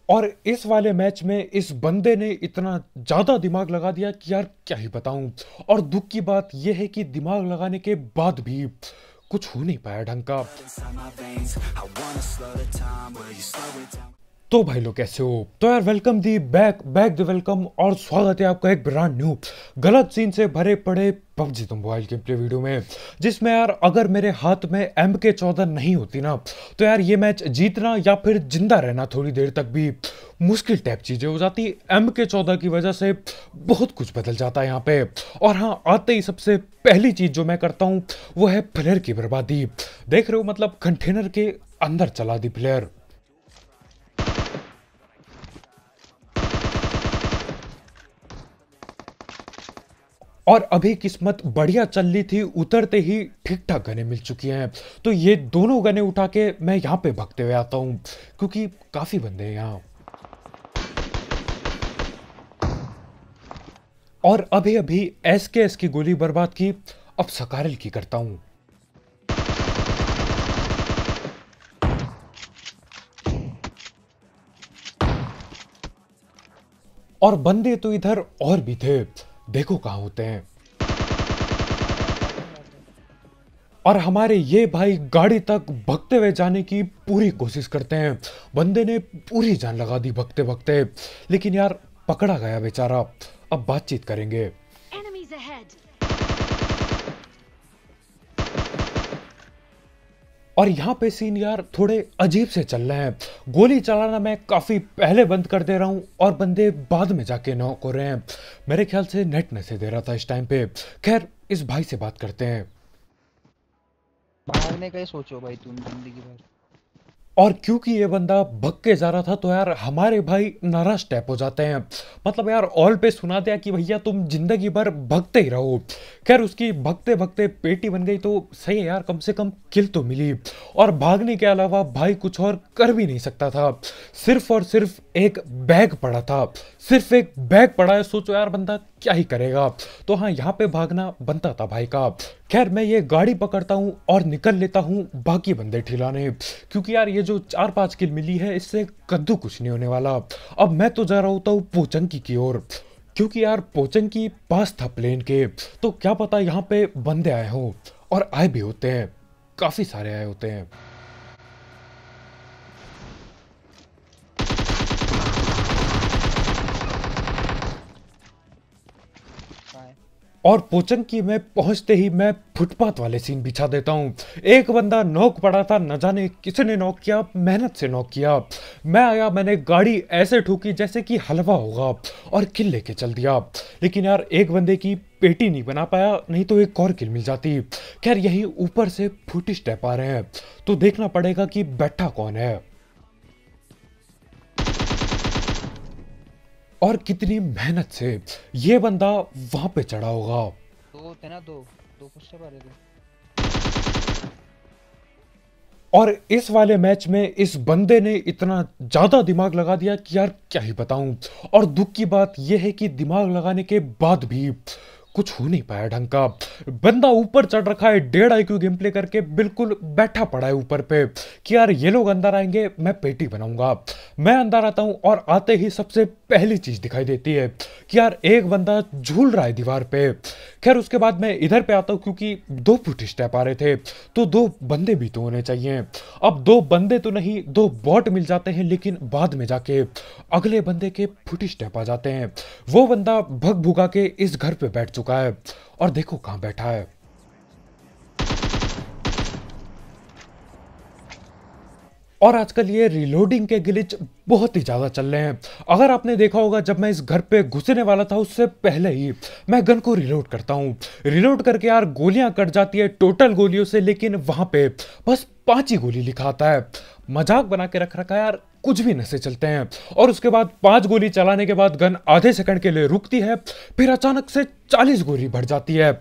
और इस वाले मैच में इस बंदे ने इतना ज्यादा दिमाग लगा दिया कि यार क्या ही बताऊं। और दुख की बात यह है कि दिमाग लगाने के बाद भी कुछ हो नहीं पाया ढंग का। तो भाई लोग कैसे हो? तो यार welcome the back back the welcome और स्वागत है आपका एक ब्रांड न्यू गलत सीन से भरे पड़े पबजी तो मोबाइल गेम प्ले वीडियो में, जिसमें यार अगर मेरे हाथ में MK14 नहीं होती ना तो यार ये मैच जीतना या फिर जिंदा रहना थोड़ी देर तक भी मुश्किल टाइप चीजें हो जाती। MK14 की वजह से बहुत कुछ बदल जाता है यहाँ पे। और हाँ, आते ही सबसे पहली चीज जो मैं करता हूँ वो है प्लेयर की बर्बादी। देख रहे हो, मतलब कंटेनर के अंदर चला दी प्लेयर। और अभी किस्मत बढ़िया चल रही थी, उतरते ही ठीक ठाक गने मिल चुकी हैं। तो ये दोनों गने उठा के मैं यहाँ पे भागते हुए आता हूँ क्योंकि काफी बंदे हैं यहाँ। और अभी अभी SKS की गोली बर्बाद की, अब सकारल की करता हूँ। और बंदे तो इधर और भी थे, देखो कहां होते हैं। और हमारे ये भाई गाड़ी तक भगते हुए जाने की पूरी कोशिश करते हैं। बंदे ने पूरी जान लगा दी भगते भगते, लेकिन यार पकड़ा गया बेचारा। अब बातचीत करेंगे। Enemies ahead. और यहाँ पे सीन यार थोड़े अजीब से चल रहे हैं। गोली चलाना मैं काफी पहले बंद कर दे रहा हूँ और बंदे बाद में जाके नॉक हो रहे हैं। मेरे ख्याल से नेट मैसेज दे रहा था इस टाइम पे। खैर इस भाई से बात करते हैं। भागने का ही सोचो भाई तुम जिंदगी भर। और क्योंकि ये बंदा भग के जा रहा था तो यार हमारे भाई नाराज टाइप हो जाते हैं। मतलब यार ऑल पे सुना दिया कि भैया तुम जिंदगी भर भगते ही रहो। खैर उसकी भगते भगते पेटी बन गई तो सही है यार, कम से कम किल तो मिली। और भागने के अलावा भाई कुछ और कर भी नहीं सकता था। सिर्फ और सिर्फ एक बैग पड़ा था, सिर्फ एक बैग पड़ा है। सोचो यार बंदा क्या ही करेगा। तो हाँ, यहाँ पे भागना बनता था भाई का। खैर मैं ये गाड़ी पकड़ता हूँ और निकल लेता हूँ बाकी बंदे ठिलाने, क्योंकि यार ये जो 4-5 किल मिली है इससे कद्दू कुछ नहीं होने वाला। अब मैं तो जा रहा होता हूँ पोचंकी की ओर, क्योंकि यार पोचंकी पास था प्लेन के। तो क्या पता यहाँ पे बंदे आए हों, और आए भी होते हैं, काफी सारे आए होते हैं। कहाँ है? और पोचंकी में पहुंचते ही मैं फुटपाथ वाले सीन बिछा देता हूं। एक बंदा नॉक पड़ा था, न जाने किसने नॉक किया, मेहनत से नॉक किया। मैं आया, मैंने गाड़ी ऐसे ठोकी जैसे कि हलवा होगा और किल लेके चल दिया। लेकिन यार एक बंदे की पेटी नहीं बना पाया, नहीं तो एक और किल मिल जाती। खैर यही ऊपर से फुट स्टेप आ रहे हैं तो देखना पड़ेगा कि बैठा कौन है और कितनी मेहनत से ये बंदा वहां पे चढ़ा होगा। दो थे ना, दो दो कुछ से बारे थे। और इस वाले मैच में इस बंदे ने इतना ज्यादा दिमाग लगा दिया कि यार क्या ही बताऊं। और दुख की बात यह है कि दिमाग लगाने के बाद भी कुछ हो नहीं पाया ढंग का। बंदा ऊपर चढ़ रखा है 1.5 IQ गेम प्ले करके, बिल्कुल बैठा पड़ा है ऊपर पे कि यार ये लोग अंदर आएंगे मैं पेटी बनाऊंगा। मैं अंदर आता हूं और आते ही सबसे पहली चीज दिखाई देती है कि यार एक बंदा झूल रहा है दीवार पे। खैर उसके बाद मैं इधर पे आता हूं क्योंकि 2 फुट स्टेप आ रहे थे तो 2 बंदे भी तो होने चाहिए। अब 2 बंदे तो नहीं, 2 बॉट मिल जाते हैं, लेकिन बाद में जाके अगले बंदे के फुट स्टेप आ जाते हैं। वो बंदा भग भुगा के इस घर पे बैठ चुका है और देखो कहां बैठा है। और आजकल ये रिलोडिंग के ग्लिच बहुत ही ज्यादा चल रहे हैं। अगर आपने देखा होगा, जब मैं इस घर पे घुसने वाला था उससे पहले ही मैं गन को रिलोड करता हूँ। रिलोड करके यार गोलियां कट जाती है टोटल गोलियों से, लेकिन वहां पे बस 5 ही गोली लिखा आता है। मजाक बना के रख रखा है यार, कुछ भी नशे चलते हैं। और उसके बाद 5 गोली चलाने के बाद गन आधे सेकंड के लिए रुकती है, फिर अचानक से 40 गोली बढ़ जाती है।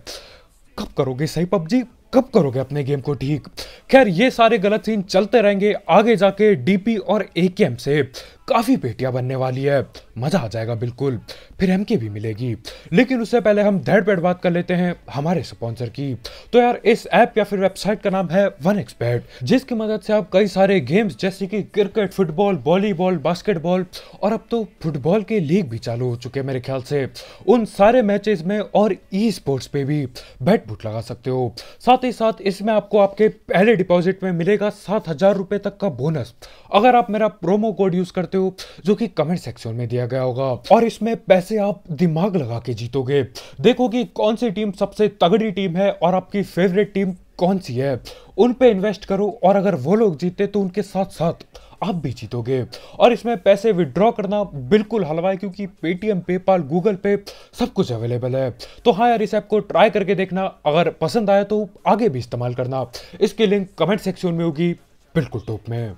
कब करोगे सही पबजी, कब करोगे अपने गेम को ठीक? खैर ये सारे गलत सीन चलते रहेंगे, आगे जाके डीपी और AKM से काफी पेटियां बनने वाली है, मजा आ जाएगा बिल्कुल। फिर एमके भी मिलेगी। लेकिन उससे पहले हम धड़ पेड़ बात कर लेते हैं हमारे स्पॉन्सर की। तो यार इस ऐप या फिर वेबसाइट का नाम है 1xBet, जिसकी मदद से आप कई सारे गेम्स जैसे कि क्रिकेट, फुटबॉल, वॉलीबॉल, बास्केटबॉल और अब तो फुटबॉल के लीग भी चालू हो चुके हैं मेरे ख्याल से, उन सारे मैचेस में और ई स्पोर्ट्स पे भी बैट बुट लगा सकते हो। साथ ही साथ इसमें आपको आपके पहले डिपॉजिट में मिलेगा 7,000 रुपए तक का बोनस, अगर आप मेरा प्रोमो कोड यूज करते हो, जो कि कमेंट सेक्शन में दिया गया होगा। और इसमें पैसे आप दिमाग लगा के जीतोगे। देखो कि कौन सी टीम सबसे तगड़ी टीम है और आपकी फेवरेट टीम कौन सी है, उन पे इन्वेस्ट करो और अगर वो लोग जीते तो उनके साथ साथ आप भी जीतोगे। और इसमें पैसे विड्रॉ करना बिल्कुल हलवा है, क्योंकि पेटीएम, पेपाल, गूगल पे सब कुछ अवेलेबल है। तो हाँ यार, इस ऐप को ट्राई करके देखना, अगर पसंद आया तो आगे भी इस्तेमाल करना। इसकी लिंक कमेंट सेक्शन में होगी, बिल्कुल टॉप में।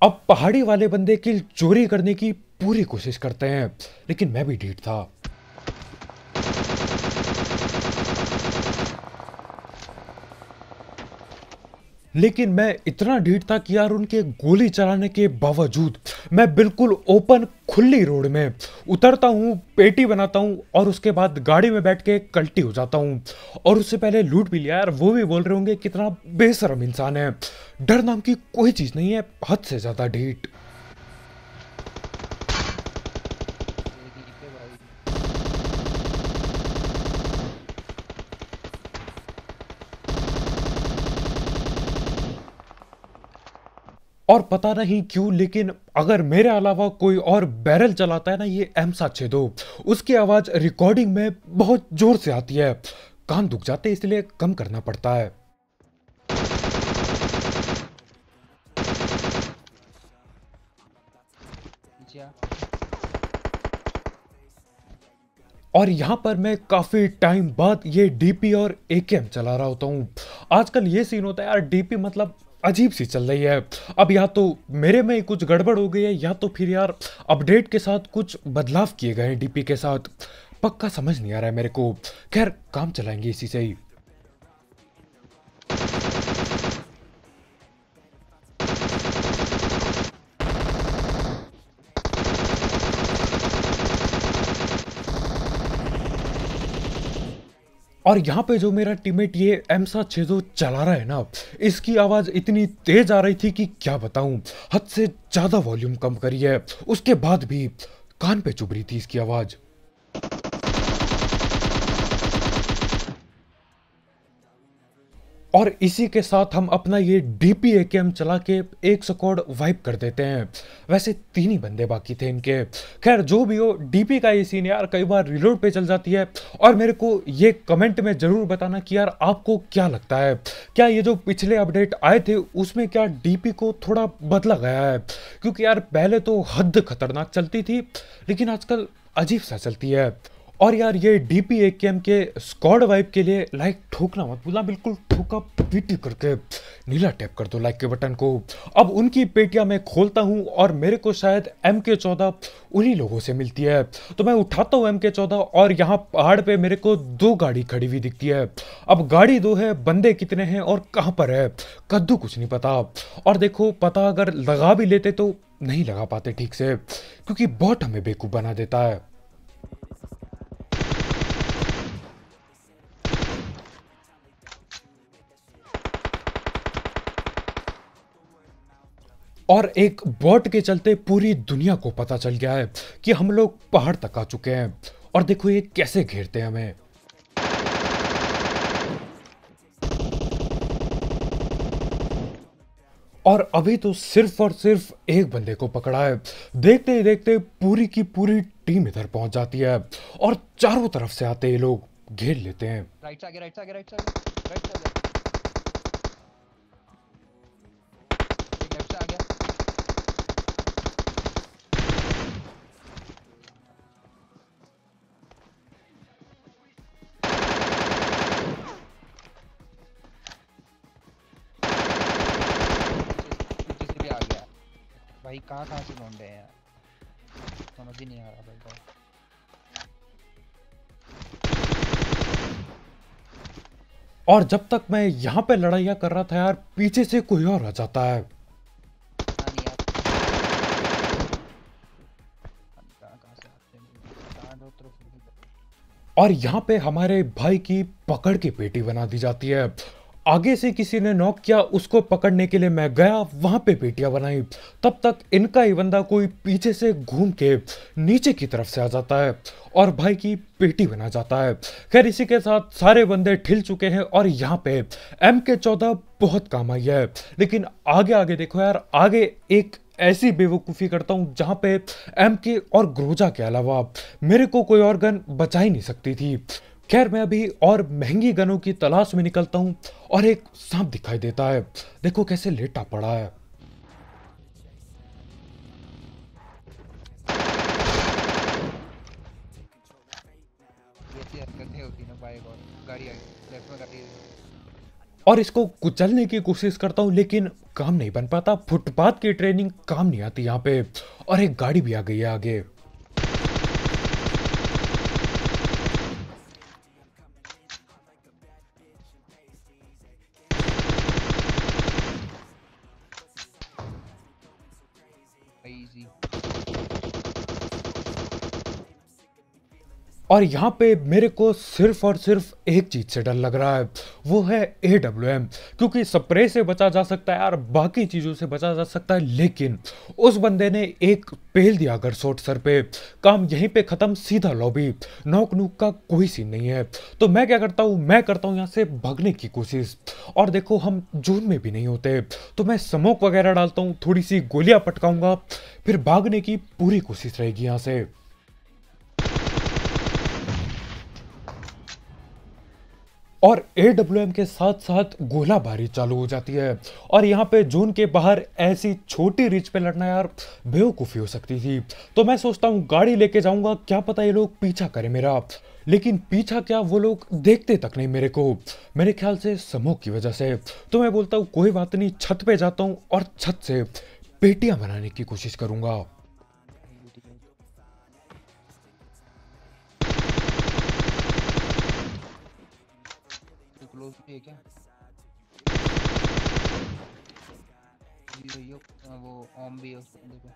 अब पहाड़ी वाले बंदे किल चोरी करने की पूरी कोशिश करते हैं, लेकिन मैं भी ढीठ था। लेकिन मैं इतना ढीठ था कि यार उनके गोली चलाने के बावजूद मैं बिल्कुल ओपन खुली रोड में उतरता हूँ, पेटी बनाता हूँ और उसके बाद गाड़ी में बैठ के कल्टी हो जाता हूँ। और उससे पहले लूट भी लिया यार। वो भी बोल रहे होंगे कितना बेशरम इंसान है। डर नाम की कोई चीज नहीं है, हद से ज्यादा ढीठ। तेरी पे भाई। और पता नहीं क्यों, लेकिन अगर मेरे अलावा कोई और बैरल चलाता है ना ये M762, उसकी आवाज रिकॉर्डिंग में बहुत जोर से आती है, कान दुख जाते हैं, इसलिए कम करना पड़ता है। नीचे आ। और यहां पर मैं काफी टाइम बाद ये डीपी और एकेएम चला रहा होता हूं। आजकल ये सीन होता है यार, डीपी मतलब अजीब सी चल रही है। अब या तो मेरे में ही कुछ गड़बड़ हो गई है, या तो फिर यार अपडेट के साथ कुछ बदलाव किए गए हैं डीपी के साथ। पक्का समझ नहीं आ रहा है मेरे को। खैर, काम चलाएंगे इसी से ही। और यहाँ पे जो मेरा टीममेट ये M762 चला रहा है ना, इसकी आवाज इतनी तेज आ रही थी कि क्या बताऊं। हद से ज्यादा वॉल्यूम कम करी है, उसके बाद भी कान पे चुभ रही थी इसकी आवाज। और इसी के साथ हम अपना ये डीपी एकेएम चला के एक स्क्वाड वाइप कर देते हैं। वैसे 3 ही बंदे बाकी थे इनके। खैर जो भी हो, डीपी का ये सीन यार कई बार रिलोड पे चल जाती है। और मेरे को ये कमेंट में जरूर बताना कि यार आपको क्या लगता है, क्या ये जो पिछले अपडेट आए थे उसमें क्या डीपी को थोड़ा बदला गया है? क्योंकि यार पहले तो हद खतरनाक चलती थी, लेकिन आजकल अजीब सा चलती है। और यार ये डीपी एकेएम के स्क्वाड वाइप के लिए लाइक ठोकना मत भूलना, बिल्कुल ठोका पीटी करके नीला टैप कर दो लाइक के बटन को। अब उनकी पेटियां मैं खोलता हूं और मेरे को शायद MK14 उन्हीं लोगों से मिलती है। तो मैं उठाता हूं MK14 और यहाँ पहाड़ पे मेरे को 2 गाड़ी खड़ी हुई दिखती है। अब गाड़ी 2 है, बंदे कितने हैं और कहां पर है कद्दू कुछ नहीं पता। और देखो, पता अगर लगा भी लेते तो नहीं लगा पाते ठीक से, क्योंकि बॉट हमें बेवकूफ बना देता है। और एक बॉट के चलते पूरी दुनिया को पता चल गया है कि हम लोग पहाड़ तक आ चुके हैं। और देखो ये कैसे घेरते हैं हमें। और अभी तो सिर्फ और सिर्फ एक बंदे को पकड़ा है। देखते ही देखते पूरी की पूरी टीम इधर पहुंच जाती है और चारों तरफ से आते ये लोग घेर लेते हैं। राइट से आगे, राइट से आगे, राइट से आगे, राइट से आगे। एक लेफ्ट से आ गया। पीछे से भी आ गया। भाई कहाँ से ढूंढे हैं यार, समझ ही नहीं आ रहा भाई को। और जब तक मैं यहाँ पे लड़ाइयाँ कर रहा था यार, पीछे से कोई और आ जाता है। पता नहीं यार कहाँ से आते हैं, कहाँ दो तरफ से भी। और यहाँ पे हमारे भाई की पकड़ की पेटी बना दी जाती है। आगे से किसी ने नॉक किया, उसको पकड़ने के लिए मैं गया, वहां पे पेटियां बनाई। तब तक इनका ही बंदा कोई पीछे से घूम के नीचे की तरफ से आ जाता है और भाई की पेटी बना जाता है। खैर इसी के साथ सारे बंदे ठिल चुके हैं और यहाँ पे MK14 बहुत काम आई है। लेकिन आगे आगे देखो यार, आगे एक ऐसी बेवकूफ़ी करता हूँ जहाँ पे MK और ग्रोजा के अलावा मेरे को कोई और गन बचा ही नहीं सकती थी। खैर मैं अभी और महंगी गनों की तलाश में निकलता हूँ और एक सांप दिखाई देता है। देखो कैसे लेटा पड़ा है। ऐसी हरकतें होती ना बाइक और गाड़ी आई, लेफ्ट में गाड़ी आई। और इसको कुचलने की कोशिश करता हूँ लेकिन काम नहीं बन पाता। फुटपाथ की ट्रेनिंग काम नहीं आती यहाँ पे। और एक गाड़ी भी आ गई है आगे। इजी। और यहाँ पे मेरे को सिर्फ और सिर्फ एक चीज से डर लग रहा है, वो है AWM। क्योंकि स्प्रे से बचा जा सकता है यार, बाकी चीजों से बचा जा सकता है, लेकिन उस बंदे ने एक पेल दिया अगर शॉट सर पे, काम यहीं पे खत्म, सीधा लॉबी। नॉक नूक का कोई सीन नहीं है। तो मैं क्या करता हूँ, मैं करता हूँ यहाँ से भागने की कोशिश। और देखो हम जोन में भी नहीं होते, तो मैं स्मोक वगैरह डालता हूँ, थोड़ी सी गोलियां पटकाऊंगा, फिर भागने की पूरी कोशिश रहेगी यहाँ से। और AWM के साथ साथ गोलाबारी चालू हो जाती है। और यहाँ पे जोन के बाहर ऐसी छोटी रिच पे लड़ना यार बेवकूफ़ी हो सकती थी। तो मैं सोचता हूँ गाड़ी लेके जाऊंगा, क्या पता ये लोग पीछा करें मेरा। लेकिन पीछा क्या, वो लोग देखते तक नहीं मेरे को, मेरे ख्याल से स्मोक की वजह से। तो मैं बोलता हूँ कोई बात नहीं, छत पे जाता हूँ और छत से पेटियां बनाने की कोशिश करूंगा। क्लोज भी है क्या? ये तो यो वो ऑम भी है उस बंदे पे।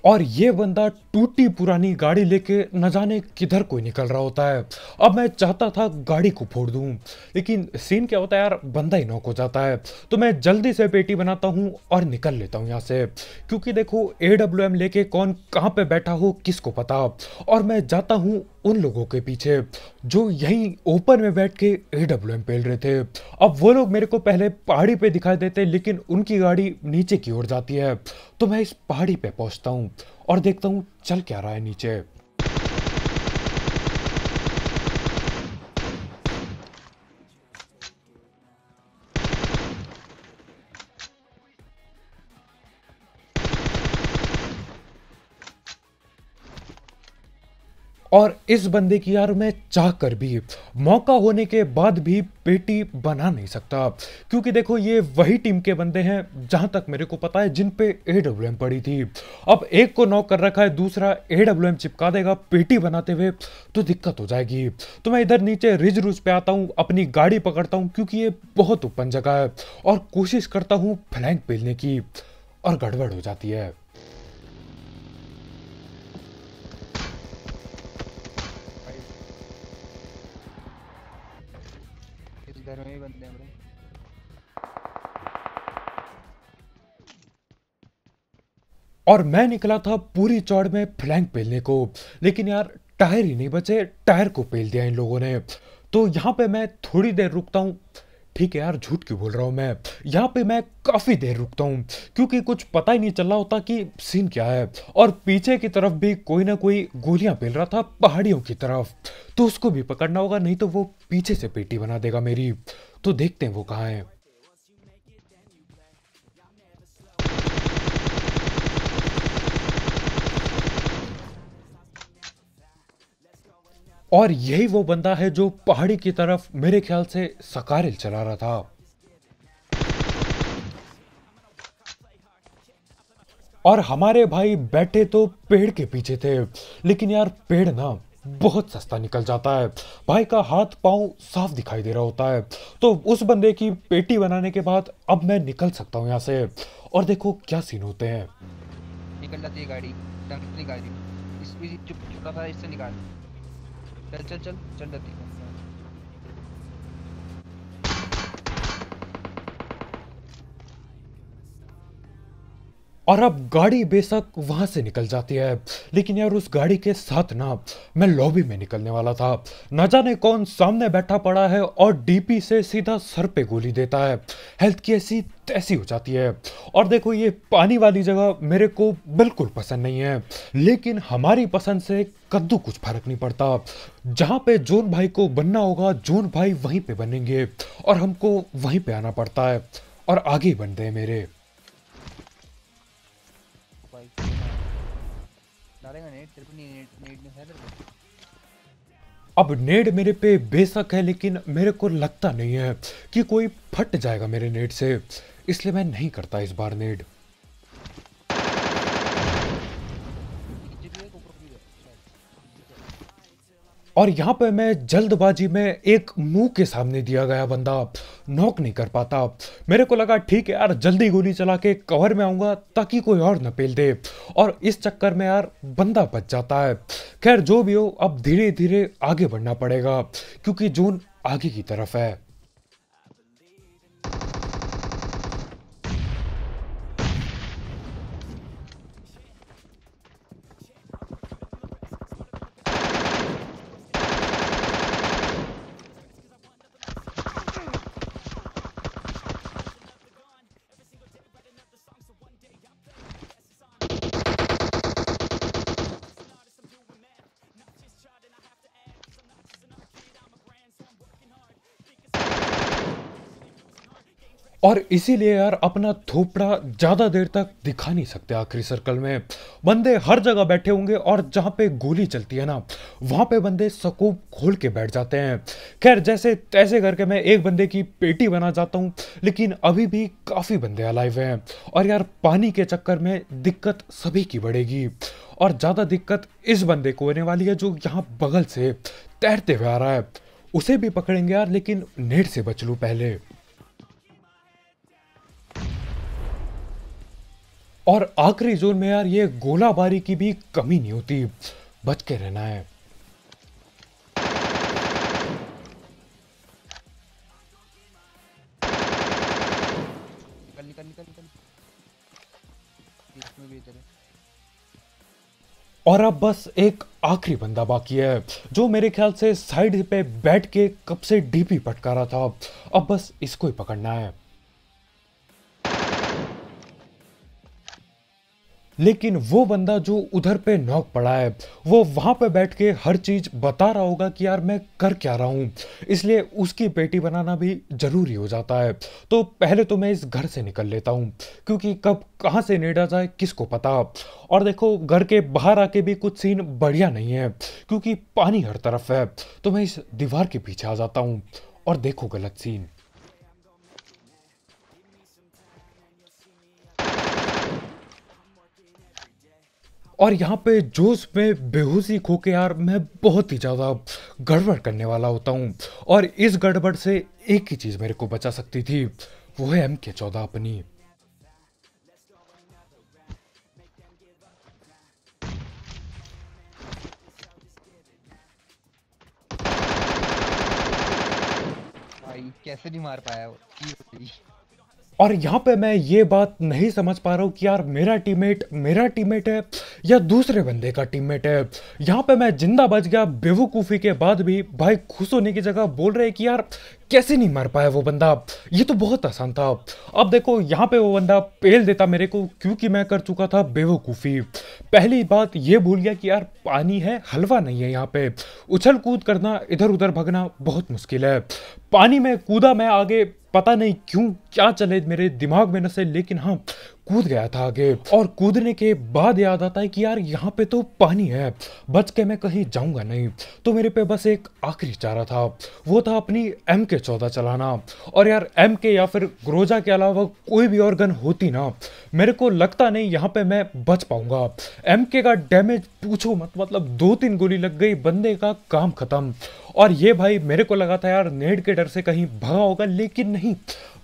और ये बंदा टूटी पुरानी गाड़ी लेके न जाने किधर कोई निकल रहा होता है। अब मैं चाहता था गाड़ी को फोड़ दूं, लेकिन सीन क्या होता है यार, बंदा ही नॉक हो जाता है। तो मैं जल्दी से पेटी बनाता हूं और निकल लेता हूं यहाँ से। क्योंकि देखो AWM लेके कौन कहाँ पे बैठा हो किसको पता। और मैं जाता हूं उन लोगों के पीछे जो यहीं ओपन में बैठ के AWM पेल रहे थे। अब वो लोग मेरे को पहले पहाड़ी पे दिखाई देते, लेकिन उनकी गाड़ी नीचे की ओर जाती है। तो मैं इस पहाड़ी पे पहुंचता हूँ और देखता हूँ चल क्या रहा है नीचे। और इस बंदे की यार मैं चाह कर भी, मौका होने के बाद भी पेटी बना नहीं सकता। क्योंकि देखो ये वही टीम के बंदे हैं जहां तक मेरे को पता है जिन पे AWM पड़ी थी। अब एक को नॉक कर रखा है, दूसरा AWM चिपका देगा पेटी बनाते हुए, तो दिक्कत हो जाएगी। तो मैं इधर नीचे रिज रूज पे आता हूँ, अपनी गाड़ी पकड़ता हूँ क्योंकि ये बहुत ओपन जगह है, और कोशिश करता हूँ फ्लैंक पेलने की, और गड़बड़ हो जाती है। इस घर में ही बंदे हैं ब्रो। और मैं निकला था पूरी चौड़ में फ्लैंक पेलने को, लेकिन यार टायर ही नहीं बचे, टायर को पेल दिया इन लोगों ने। तो यहाँ पे मैं थोड़ी देर रुकता हूँ। ठीक है यार, झूठ क्यों बोल रहा हूँ मैं, यहाँ पे मैं काफ़ी देर रुकता हूँ क्योंकि कुछ पता ही नहीं चल रहा होता कि सीन क्या है। और पीछे की तरफ भी कोई ना कोई गोलियां पेल रहा था पहाड़ियों की तरफ, तो उसको भी पकड़ना होगा, नहीं तो वो पीछे से पेटी बना देगा मेरी। तो देखते हैं वो कहाँ है। और यही वो बंदा है जो पहाड़ी की तरफ मेरे ख्याल से सकारेल चला रहा था। और हमारे भाई बैठे तो पेड़ के पीछे थे, लेकिन यार पेड़ ना बहुत सस्ता निकल जाता है। भाई का हाथ पांव साफ दिखाई दे रहा होता है। तो उस बंदे की पेटी बनाने के बाद अब मैं निकल सकता हूँ यहाँ से। और देखो क्या सीन होते हैं। निकल जाती है गाड़ी, टंग से निकाल दी। इस चुप छोटा सा इससे निकाल। चल चल चल चल जाती है। और अब गाड़ी बेशक वहां से निकल जाती है, लेकिन यार उस गाड़ी के साथ ना मैं लॉबी में निकलने वाला था। न जाने कौन सामने बैठा पड़ा है और डीपी से सीधा सर पे गोली देता है। हेल्थ की ऐसी तैसी हो जाती है। और देखो ये पानी वाली जगह मेरे को बिल्कुल पसंद नहीं है, लेकिन हमारी पसंद से कद्दू कुछ फर्क नहीं पड़ता। जहां पे जोन भाई को बनना होगा जोन भाई वहीं पे बनेंगे, और हमको वहीं पे आना पड़ता है और आगे ही बनते हैं मेरे। भाई डालेगा नेट तेरे पे, नहीं नेट नेट में है तेरे पे। अब नेड मेरे पे बेशक है, लेकिन मेरे को लगता नहीं है कि कोई फट जाएगा मेरे नेड से, इसलिए मैं नहीं करता इस बार नेड। नीचे भी है ऊपर भी है शायद। और यहाँ पे मैं जल्दबाजी में एक मुंह के सामने दिया गया बंदा नॉक नहीं कर पाता। मेरे को लगा ठीक है यार जल्दी गोली चला के कवर में आऊंगा ताकि कोई और न पेल दे, और इस चक्कर में यार बंदा बच जाता है। खैर जो भी हो, अब धीरे धीरे आगे बढ़ना पड़ेगा क्योंकि जोन आगे की तरफ है। और इसीलिए यार अपना थोपड़ा ज्यादा देर तक दिखा नहीं सकते आखिरी सर्कल में। बंदे हर जगह बैठे होंगे और जहां पे गोली चलती है ना वहां पे बंदे स्कोप खोल के बैठ जाते हैं। खैर जैसे तैसे करके मैं एक बंदे की पेटी बना जाता हूं, लेकिन अभी भी काफी बंदे अलाइव हैं। और यार पानी के चक्कर में दिक्कत सभी की बढ़ेगी, और ज्यादा दिक्कत इस बंदे को होने वाली है जो यहाँ बगल से तैरते हुए आ रहा है। उसे भी पकड़ेंगे यार, लेकिन नेट से बच लूं पहले। और आखिरी जोन में यार ये गोलाबारी की भी कमी नहीं होती, बच के रहना है। निकल निकल निकल निकल। इसमें भी है तेरे। और अब बस एक आखिरी बंदा बाकी है जो मेरे ख्याल से साइड पे बैठ के कब से डीपी पटका रहा था। अब बस इसको ही पकड़ना है। लेकिन वो बंदा जो उधर पे नॉक पड़ा है वो वहां पे बैठ के हर चीज बता रहा होगा कि यार मैं कर क्या रहा हूं, इसलिए उसकी पेटी बनाना भी जरूरी हो जाता है। तो पहले तो मैं इस घर से निकल लेता हूं, क्योंकि कब कहां से नेड़ा जाए किसको पता। और देखो घर के बाहर आके भी कुछ सीन बढ़िया नहीं है क्योंकि पानी हर तरफ है। तो मैं इस दीवार के पीछे आ जाता हूं और देखो गलत सीन। और यहाँ पे जोश में बेहोशी खो के यार मैं बहुत ही ज़्यादा गड़बड़ करने वाला होता हूँ, और इस गड़बड़ से एक ही चीज़ मेरे को बचा सकती थी, वो है MK14 अपनी। भाई कैसे नहीं मार पाया वो की भाई। और यहाँ पे मैं ये बात नहीं समझ पा रहा हूँ कि यार मेरा टीममेट है या दूसरे बंदे का टीममेट है। यहाँ पे मैं जिंदा बच गया बेवकूफ़ी के बाद भी भाई खुश होने की जगह बोल रहे कि यार कैसे नहीं मार पाया वो बंदा, ये तो बहुत आसान था। अब देखो यहाँ पे वो बंदा पेल देता मेरे को क्योंकि मैं कर चुका था बेवकूफ़ी। पहली बात ये भूल गया कि यार पानी है हलवा नहीं है। यहाँ पे उछल कूद करना इधर उधर भगना बहुत मुश्किल है। पानी में कूदा मैं आगे, पता नहीं क्यों क्या चले मेरे दिमाग में नसे, लेकिन हाँ कूद गया था आगे। और कूदने के बाद याद आता है कि यार यहाँ पे तो पानी है, बच के मैं कहीं जाऊंगा नहीं। तो मेरे पे बस एक आखिरी चारा था, वो था अपनी MK14 चलाना। और यार MK या फिर ग्रोजा के अलावा कोई भी और गन होती ना, मेरे को लगता नहीं यहाँ पे मैं बच पाऊंगा। MK का डैमेज पूछो मत, मतलब 2-3 गोली लग गई, बंदे का काम खत्म। और ये भाई मेरे को लगा था यार नेड के डर से कहीं भागा होगा, लेकिन नहीं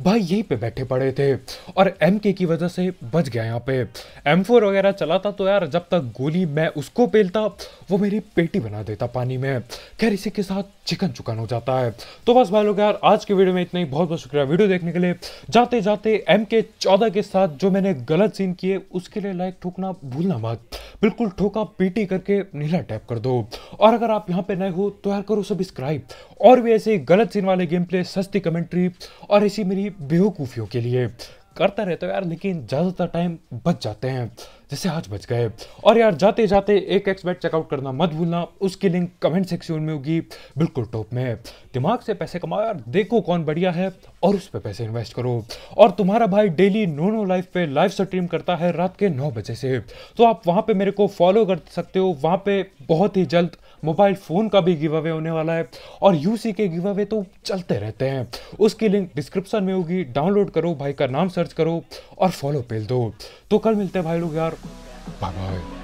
भाई यहीं पे बैठे पड़े थे और MK की वजह से बच गया। यहाँ पे M4 वगैरह चलाता तो यार जब तक गोली मैं उसको पेलता वो मेरी पेटी बना देता पानी में। खैर इसी के साथ चिकन चुकन हो जाता है। तो बस भाई लोग यार आज के वीडियो में इतना ही, बहुत बहुत शुक्रिया वीडियो देखने के लिए। जाते जाते MK14 के साथ जो मैंने गलत सीन किए उसके लिए लाइक ठोकना भूलना मत, बिल्कुल ठोका पीटी करके नीला टैप कर दो। और अगर आप यहाँ पे नए हो तो यार करो सब्सक्राइब, और भी ऐसे गलत सीन वाले गेम प्ले, सस्ती कमेंट्री और ऐसी मेरी बेवकूफ़ियों के लिए करता रहता हूँ यार, लेकिन ज़्यादातर टाइम बच जाते हैं जैसे आज बच गए। और यार जाते जाते एक एक्सबेट चेकआउट करना मत भूलना, उसकी लिंक कमेंट सेक्शन में होगी बिल्कुल टॉप में। दिमाग से पैसे कमाओ यार, देखो कौन बढ़िया है और उस पर पैसे इन्वेस्ट करो। और तुम्हारा भाई डेली नो लाइफ पे लाइव स्ट्रीम करता है रात के 9 बजे से, तो आप वहाँ पे मेरे को फॉलो कर सकते हो। वहाँ पे बहुत ही जल्द मोबाइल फ़ोन का भी गिव अवे होने वाला है और यूसी के गिव अवे तो चलते रहते हैं। उसकी लिंक डिस्क्रिप्शन में होगी, डाउनलोड करो, भाई का नाम सर्च करो और फॉलो पेल दो। तो कल मिलते हैं भाई लोग यार, बाय बाय।